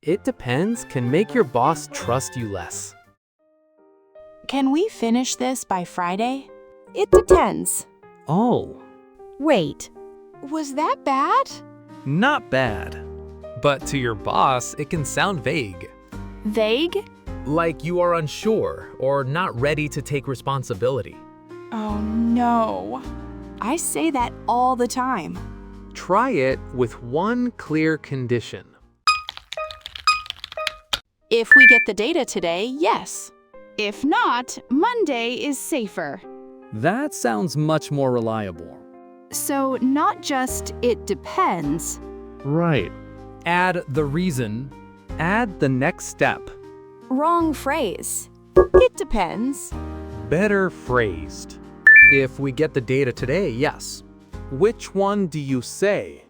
It depends can make your boss trust you less. Can we finish this by Friday? It depends. Oh, Wait, was that bad? Not bad. but to your boss, it can sound vague. Vague? Like you are unsure or not ready to take responsibility. Oh no. I say that all the time. Try it with one clear condition. If we get the data today, yes. If not, Monday is safer. That sounds much more reliable. So not just it depends. Right. Add the reason. Add the next step. Wrong phrase. It depends. Better phrased. If we get the data today, yes. Which one do you say?